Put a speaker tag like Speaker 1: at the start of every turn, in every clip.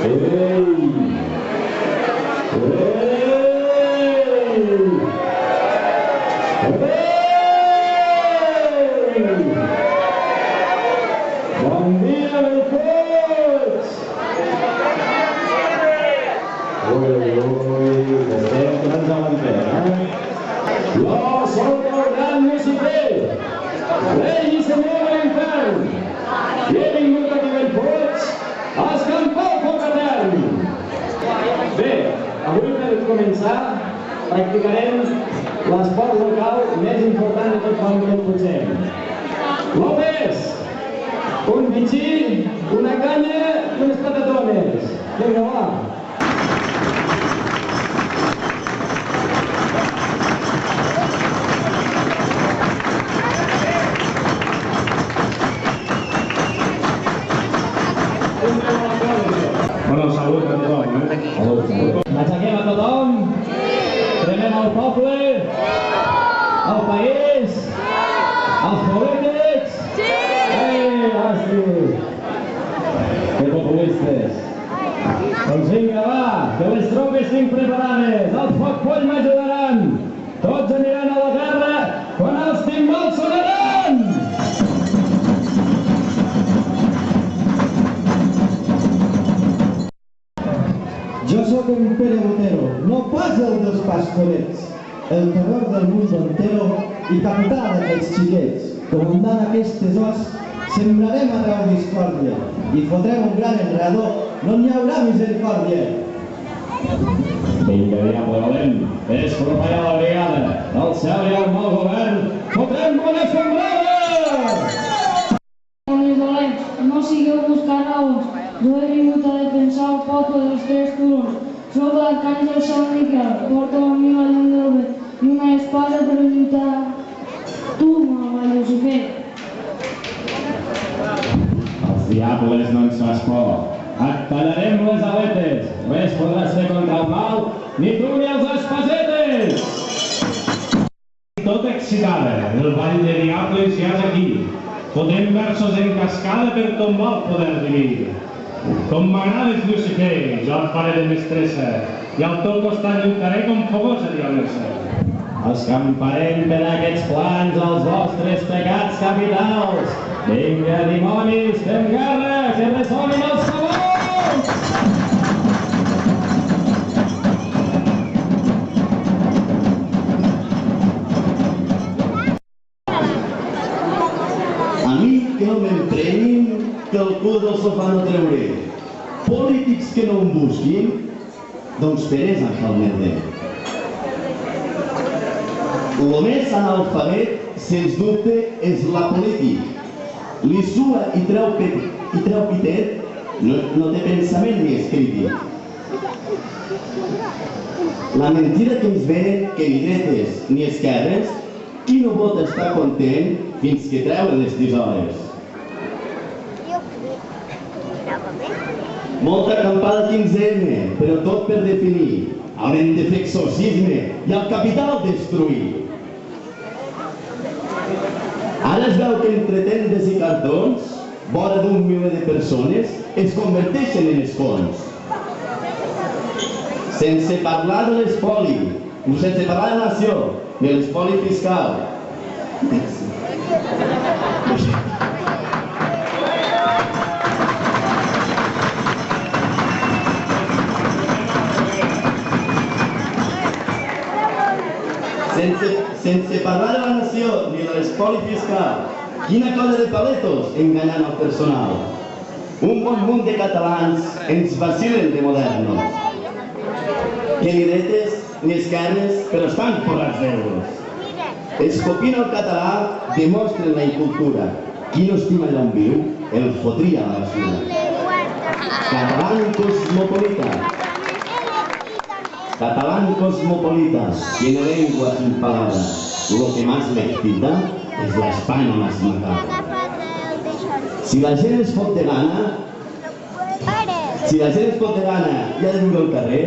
Speaker 1: Bon dia, benvolguts! Ui, estem que no ens avancem, Jo soc el gran Lucifer, rei i senyor de l'infern, i he vingut aquí, benvolguts, a escampar el foc etern. Bé, avui per començar practicarem l'esport local més important de tot el que posem. López! Un bitxí, una canya i unes patatones. Vinga, va.
Speaker 2: Bueno, salut a tothom, Salut.
Speaker 1: Aixequem a tothom. Cremem el poble, el país, els polítics. Que populistes! Doncs vinga, va, que les tropes tinc preparades, el foc poll m'ajudaran, tots aniran a la guerra quan els timbals sonaran!
Speaker 3: Jo sóc en Pere Botero, no pas el dels pastorets, el terror del mundo entero i capità d'aquests xiquets. Comandant aquestes hosts, sembrarem arreu discòrdia i fotrem un gran enredor, no n'hi haurà misericòrdia.
Speaker 1: Vinga, diable valent, és propera la brigada, al cel hi ha un mal govern, fotrem bona sembrada!
Speaker 4: Homes dolents, no sigueu buscar raons, jo he vingut a defensar el poble dels tres turons. Soc l'arcàngel Sant Miquel, porto amb mi la llum del bé i una espada per lluitar. Tu, malvat Lucifer.
Speaker 1: Els diables no ens fas por. Et tallarem les aletes. Res podràs fer contra el mal, ni tu ni els espasetes!
Speaker 2: Tot excitada, el ball de diables ja és aquí. Fotem versos en cascada per tombar el poder diví. Com m'agrades, Lucifer, jo et faré de mestressa, i al teu costat lluitaré com fogosa diablessa.
Speaker 1: Escamparem per aquests plans els vostres pecats capitals. Vinga, dimonis, fem guerra, que ressonin els tambors!
Speaker 3: A mi que no m'emprenyin, que el cul del sofà no treuré. Polítics que no em busquin, doncs peresa al merder. Lo més analfabet, sens dubte, és la polític. Li sua i treu pitet, no té pensament ni és crític. La mentida que ens venen, que ni dretes ni esquerres, qui no pot estar content fins que treuen les tisores. Molta acampada 15M, però tot per definir. Haurem de fer exorcisme i el capital destruir. Ara es veu que entre tendes i cartons, vora d'un miler de persones, es converteixen en escons. Sense parlar de l'espoli, sense parlar de la nació, de l'espoli fiscal. Sense parlar de la nació ni de l'espoli fiscal, quina cosa de paletos enganyant el personal. Un bon munt de catalans ens vacilen de modernos, que ni dretes ni esquerres, però estan forrats d'euros. Escopint el català demostren la incultura. Qui no estima allà on viu, el fotria a la basura. Catalán cosmopolita. Catalán cosmopolita, tiene lengua sin palabras. Lo que más me excita es la España más macabra. Si la gent es fot de gana, i ha de viure al carrer,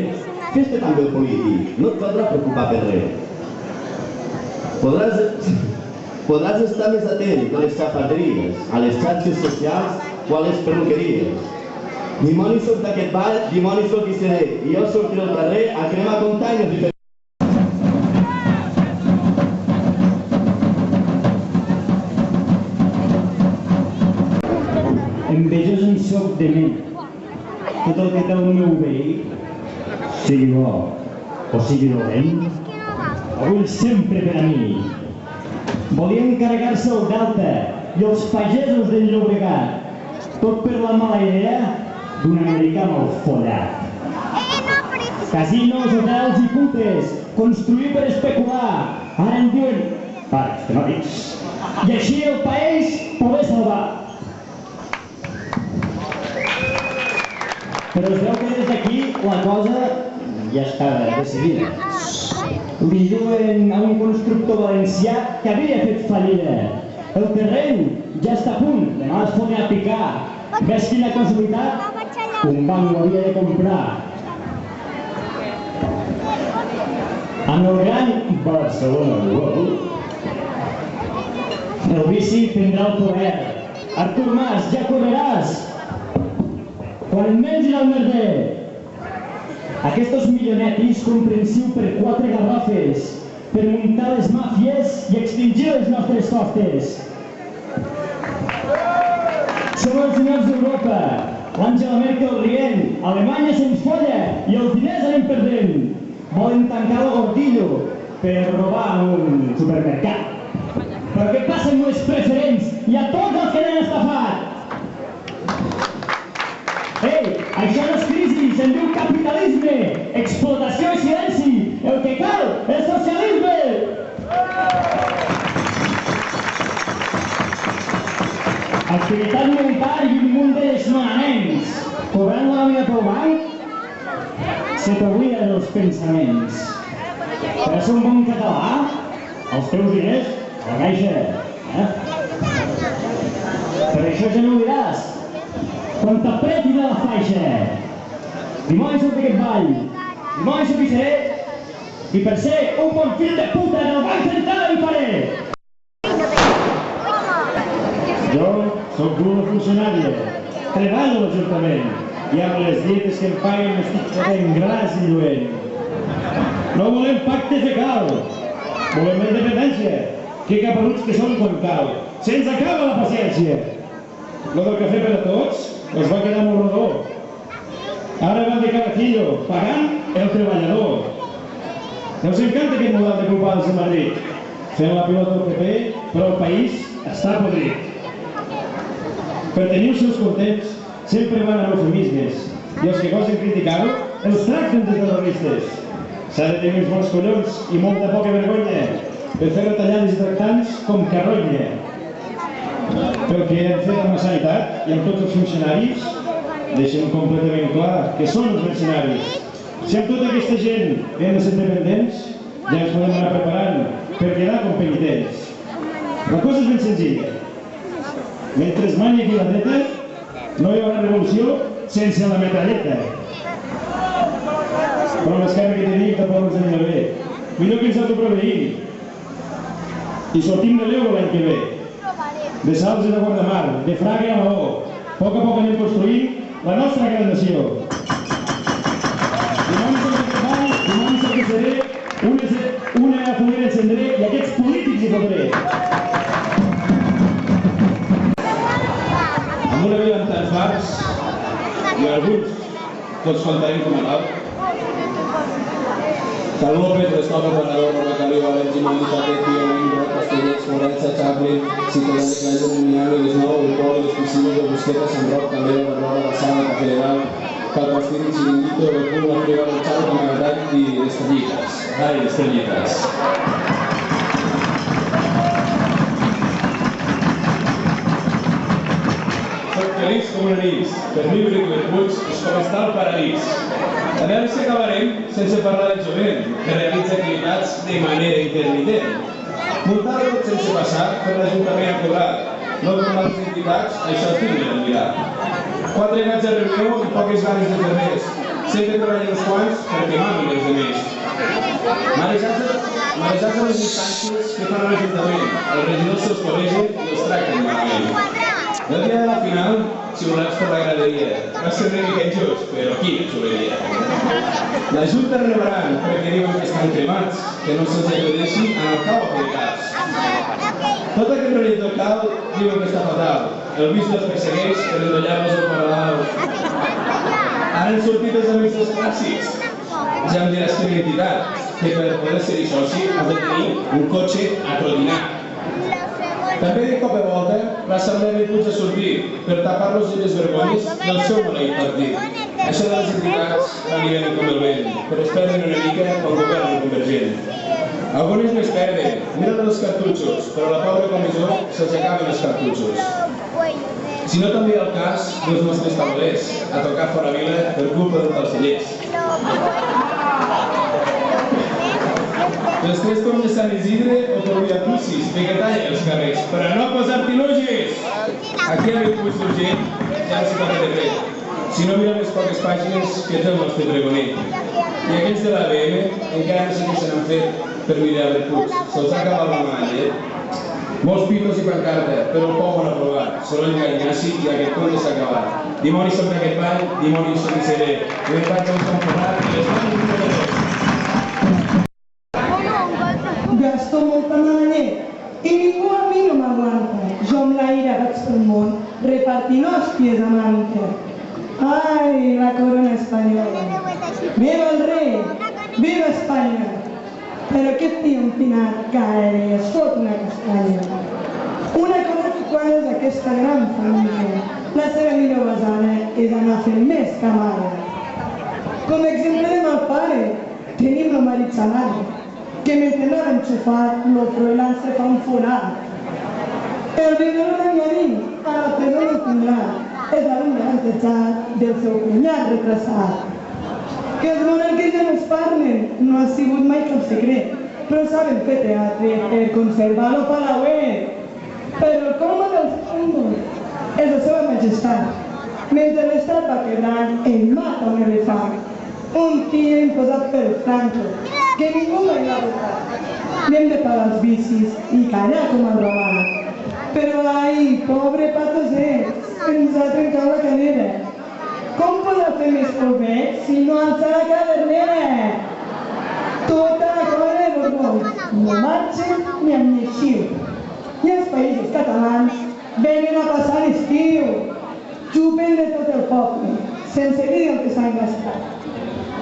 Speaker 3: fes-te també el polític, no et caldrà preocupar per res. Podràs estar més atent a les xafarderies, a les xarxes socials o a les perruqueries. Dimoni sóc d'aquest ball, dimoni sóc i seré. I jo sortiré al carrer a cremar containers i
Speaker 5: envejós en soc de mi. Tot el que té el meu veí, sigui bo o sigui dolent, ho vull sempre per a mi. Volia encarregar-se el Delta i els pagesos del Llobregat, tot per la mala idea d'un americà mal follat. Casinos, hotels i putes, construir per especular, ara en diuen parcs temàtics, i així el país poder salvar. Però es veu que des d'aquí la cosa ja estava decidida. Li diuen a un constructor valencià que havia fet fallida. El terreny ja està a punt, demà es fotrà a picar. Ves quina casualitat? Un banc ho havia de comprar. En el gran Barcelona World, el vici prendrà el poder. Artur Mas, ja correràs! Quan et mengin el merder! Aquestos milionetis comprensiu per 4 garrofes, per muntar les màfies i extingir les nostres costes. Som els senyors d'Europa, l'Angela Merkel rient, Alemanya se'ns folla i els diners anem perdent. Volen tancar el Gordillo per robar en un supermercat. Però què passa amb les preferents i a tots els que n'han estafat? Ei, això no és crisi, se'n diu capitalisme, explotació i silenci. El que cal és socialisme! Activitat militar i un munt de desnonaments. Cobrant la nòmina pel banc, se t'obliden els pensaments. Per ser un bon català, els teus diners a la caixa. Per això ja no ho diràs. Quan t'apreti de la faixa. Dimoni sóc d'aquest ball, dimoni sóc i seré, i per ser un bon fill de puta del Banc Central hi faré. Jo sóc d'una funcionària, treballo a l'Ajuntament, i amb les dietes que em paguen m'estic fent gras i lluent. No volem pacte fecal, volem la independència, que caperuts que som quan cal. Se'ns acaba la paciència. Lo del cafè per a tots es va quedar molt rodó. Ara van de carajillo, pagant el treballador. Us encanta aquest model de culpables a Madrid. Fem la pilota al PP, però el país està podrit. Per tenir els seus contents, sempre van a eufemismes. I els que gosen criticar-ho, els tracten de terroristes. S'ha de tenir uns bons collons i molta poca vergonya per fer retallades i tractants com carronya. Pel que hem fet amb la sanitat i amb tots els funcionaris, deixem completament clar que són els mercenaris. Si amb tota aquesta gent hem de ser dependents, ja ens podem anar preparant per quedar com penitents. La cosa és ben senzilla. Mentre es mani aquí la dreta, no hi haurà revolució sense la metralleta. Però l'esquerra que tenim tampoc ens anirà bé. Millor que ens autoproveïm. I sortim de l'euro l'any que ve. De Sals i de Guardamar, de Fraga a Maó. A poc anem construint la nostra gran nació. Dimoni sóc d'aquest ball, dimoni sóc que seré, una foguera encendré i aquests polítics hi fotré. Amb una vida amb tants bars, i alguns tots faltarem com a tal. Cal López, Cristóbal Bernadó, Robert Caliu, Valent, Gimandi, Paquet, Pío, Limbro, Castellets, Morenza, Chaplin, Ciutadà de Clayo, Mimiano, Desnou, El Pol, Les Piscines, de Busqueta, Sant Roc, també, Barrola, Bassada, Catedral, Calpastín, Chiringuito, El Punt, La Friga, El Xau, Magatat i Estrellitas. Ai, Estrellitas. Soc feliç com un anís, per mi Brico i Puig és com estar al paradís. A veure si acabarem sense parlar del jovent, que realitza activitats de manera intermitent. Muntar-ho tot sense passar per l'Ajuntament a cobrar. No tornar les entitats, això és digre de mirar. 4 gats de reunió i poques ganes de fer més. Sempre treballen uns quants perquè mamen els altres. Marejats a les instàncies que fan a l'Ajuntament. Els regidors se'ls corregen i els tracten malament.
Speaker 6: El dia de la final, xiulats per la graderia. Va ser una mica injust, però quina xuleria. La Junta renovaran perquè diuen que estan cremats, que no se'ls acudeixi en el cau a predicats. Tot aquest rotllet local diuen que està fatal. El vici els persegueix per endollar-los al paral·lel. Ara han sortit els amics dels clàssics. Ja em diràs que identitat, que per poder ser-hi soci has de tenir un cotxe a trotinar. També de cop i volta l'Assemblea de Puig a sortir per tapar-los les vergonyes del seu maleït partit. Això de les entitats van i venen com el vent, però es perden una mica quan governen convergent. Algunes no es perden, miren els cartutxos, però a la pobra comissió se'ls acaben els cartutxos. Si no canvia el cas dels nostres taulers, a tocar fora vila per culpa dels talcellers. Els tres toms de Sant Isidre o per Via Crucis, de que tallen els carrers, per a no posar artilugis! Aquí a Bellpuig d'Urgell ja no s'hi toca de res. Si no miren les poques pàgines que té el nostre pregoner. I aquells de l'ABM encara no sé què se n'han fet per mirar Bellpuig. Se'ls ha acabat la malla, Molts pitos i pancarta, però el poc ho han aprovat. Soroll d'Ignasi i aquest conte s'ha acabat. Dimonis sobre aquest ball, dimonis sobre seré. Llibertat que us han posat i les mans d'un jugador.
Speaker 7: Gasto molta malaner i ningú a mi no m'aguanta. Jo amb l'aire vaig pel món, repartint hòsties a manca. Ai, la corona espanyola. Viva el rei! Viva Espanya! Però aquest tio empinat cae es fot una castanya. Una cosa que quan és aquesta gran família, la seva millor basada és anar fent més que mare. Com a exemple de mal pare, tenim el marit salari, que mentre anava enxufat, lo Froilán se fa un forat. El dinero d'Anyarín a la presó no tindrà, és l'alumne entejat del seu cunyat retrasat. Que els monarques ja no es parlen, no ha sigut mai cap secret, però saben fer teatre per conservar-lo palauet. Però el colmo dels còmbols és la seva majestat. Mentre l'estat va quebrant, ell mata un elefant. Un tio imposat per Franco, que ningú mai l'ha votat. Li hem de pagar els vicis i callar com el romà. Però ai, pobre patoset, ens ha trencat la cadera. Com podrà fer més proveig si no alça la cadernera? Tota la cosa de Borbons, no marxen ni amb lleixiu. I els països catalans venen a passar l'estiu. Xupen de tot el poble, sense dir el que s'han gastat.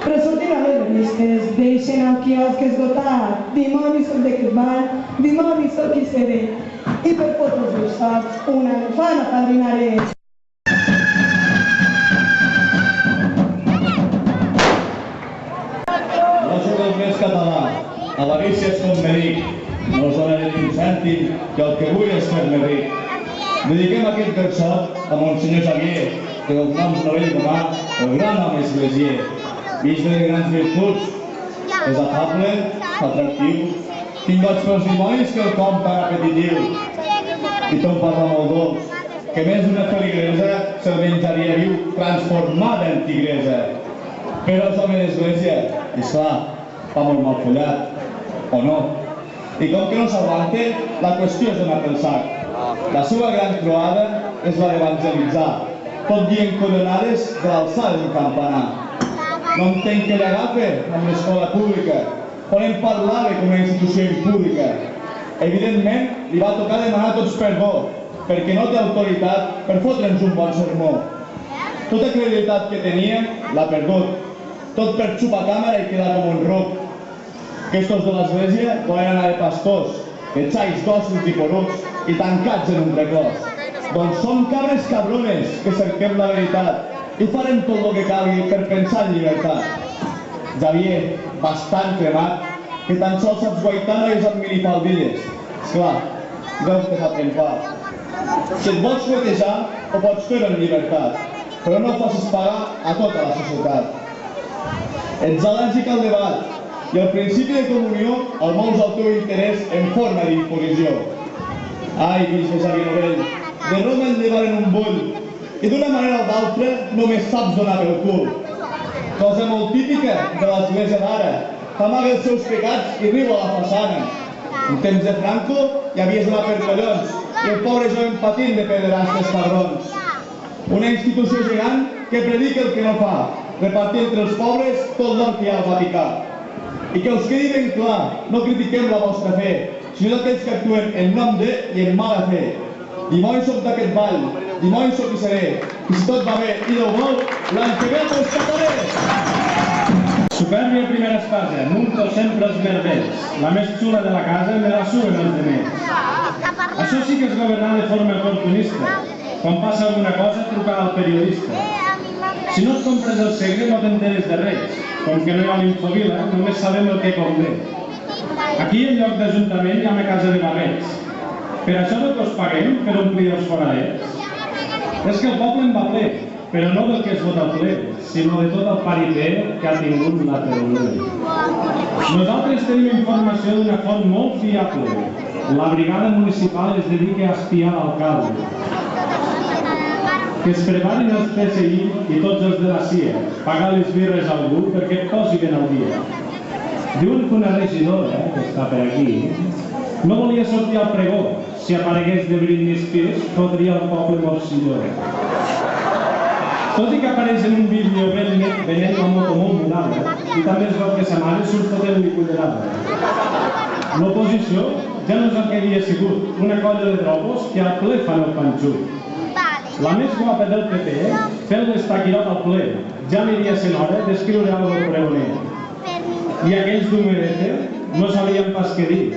Speaker 7: Però sortint a les revistes, deixen el quiosc esgotat. Dimoni soc de Crisbal, dimoni soc qui seré. I per fotos dels socs, un elefant apadrinaré.
Speaker 3: Català, avarícia és com me dic, no us donaré ni un cèntim, que el que vull és fer-me ric. Dediquem aquest versot a Monsenyor Xavier, que dels noms no veig demà, el gran home esglesier. Vist de grans virtuts, és afable, atractiu, tinc goig pels dimonis que el compta repetitiu. I tot parla molt dolç, que més d'una feligresa se'l menjaria viu transformada en tigresa. Però els homes d'església, esclar, fa molt mal follat, o no. I com que no s'aguanta, la qüestió és donar pel sac. La seva gran croada és la d'evangelitzar, tot dient collonades de l'alçada d'un campanar. No entenc què li agafa amb l'escola pública, on em parlava com una institució impúdica. Evidentment, li va tocar demanar tots perdó, perquè no té autoritat per fotre'ns un bon sermó. Tota credibilitat que tenia, l'ha perdut, tot per xupar càmera i quedar com un ruc. Aquestos de l'església volen anar de pastors, de xais dòcils i porucs i tancats en un reclòs. Doncs som cabres cabrones que cerquem la veritat i farem tot el que calgui per pensar en llibertat. Xavier, bastant cremat, que tan sols saps guaitar noies amb minifaldilles. Esclar, veus que fa trempar. Si et vols fuetejar, ho pots fer en llibertat, però no facis pagar a tota la societat. Ets al·lèrgic al debat i el principi de comunió el mous al teu interès en forma d'imposició. Ai, bisbe Xavier Novell, de Roma el llevaren un bull i d'una manera o d'altra només saps donar pel cul. Cosa molt típica de l'església d'ara, que amaga els seus pecats i riu a la façana. En temps de Franco hi havies d'anar per collons, i el pobre jovent patint de pederastes padrons. Una institució gegant que predica el que no fa, repartir entre els pobres tot l'or que hi ha al Vaticà. I que us quedi ben clar, no critiquem la vostra fe, sinó aquells que actuen en nom de i en mala fe. Dimoni soc d'aquest ball, dimoni soc i seré, i si tot va bé i Déu vol, l'any que ve us taparé!
Speaker 2: Supèrbia primera espasa, munto sempre els berbers. La més xula de la casa me la suben els demés. Això sí que és governar de forma oportunista. Quan passa alguna cosa, trucar al periodista. Si no et compres el segre, no t'enteres de res. Com que no hi ha l'infovila, només sabem el que convé. Aquí, en lloc d'ajuntament, hi ha una casa de barrets. Per això no que us paguem per omplir els foradets. És que el poble en va ple, però no del que es vota al ple, sinó de tot el paripé que ha tingut la teoria. Nosaltres tenim informació d'una font molt fiable. La brigada municipal es dedica a espiar l'alcalde. Que es preparin els PSI i tots els de la CIA, pagar les birres a algú perquè et posi ben al dia. Diuen que una regidora, que està per aquí, no volia sortir al pregó. Si aparegués de Britney Spears, fotria el poble morcilló. Tot i que apareix en un vídeo venent la moto molt morada, i també es veu que sa mare surt fotent-li cullerada. L'oposició ja no és el que havia sigut, una colla de dropos que al ple fan el panxut. La més guapa del PP, fent l'estaquirot al ple, ja aniria sent hora d'escriure algo pregoner. I aquells d'Humerete no sabien pas què dir.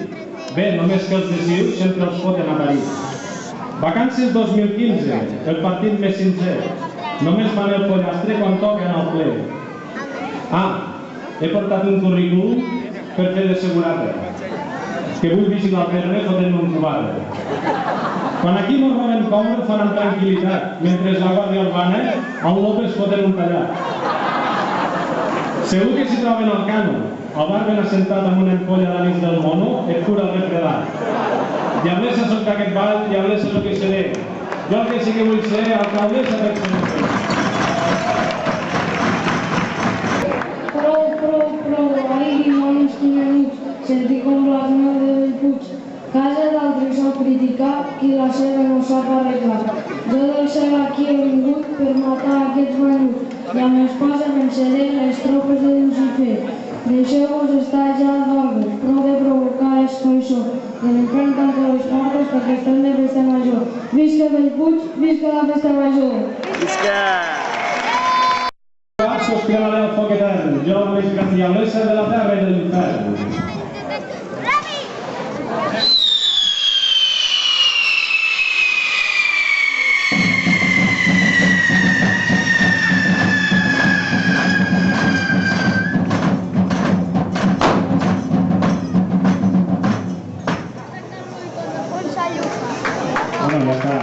Speaker 2: Bé, només que els decius sempre els foten a parir. Vacances 2015, el partit més sincer. Només fan el pollastre quan toquen al ple. He portat un currículum per fer de segurata. Que vull vigilar el PRR fotent-me un covard. Quan aquí mos roben coure ho fan amb tranquil·litat, mentre la Guàrdia Urbana al López foten un tallat. Segur que si troben el Cano, el bar ben assentat amb una ampolla d'anís del mono, et cura el refredat. Diablessa soc d'aquest ball, diablessa és el que seré. Jo el que sí que vull ser, alcaldessa del Senyor.
Speaker 4: Prou, ahir dimonis menuts, sentir com blasme de Bellpuig. Casa d'altre sol criticar, qui la seva no sap arreglar. Jo del cel aquí he vingut per matar aquests venuts, i amb espasa venceré les tropes de Lucifer. Deixeu-vos estar ja d'orgues, prou de provocar escoixó, i l'emprem tanca les portes perquè estem de festa major. Visca Bellpuig, visca la festa major!
Speaker 8: Visca!
Speaker 2: Sospiaré el foc etern, jo la més gran diablessa de la terra i de l'infern. Bueno, ya está,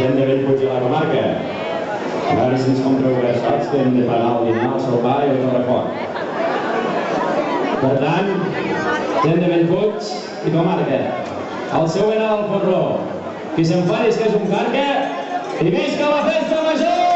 Speaker 1: Gent de Bellpuig i la comarca. A veure si ens compreu braçots que hem de pagar el dinar, el sopar i el correfort. Per tant, gent de Bellpuig i comarca, el seu venal al forró. Qui s'enfadi és que és un carca i visca la festa major!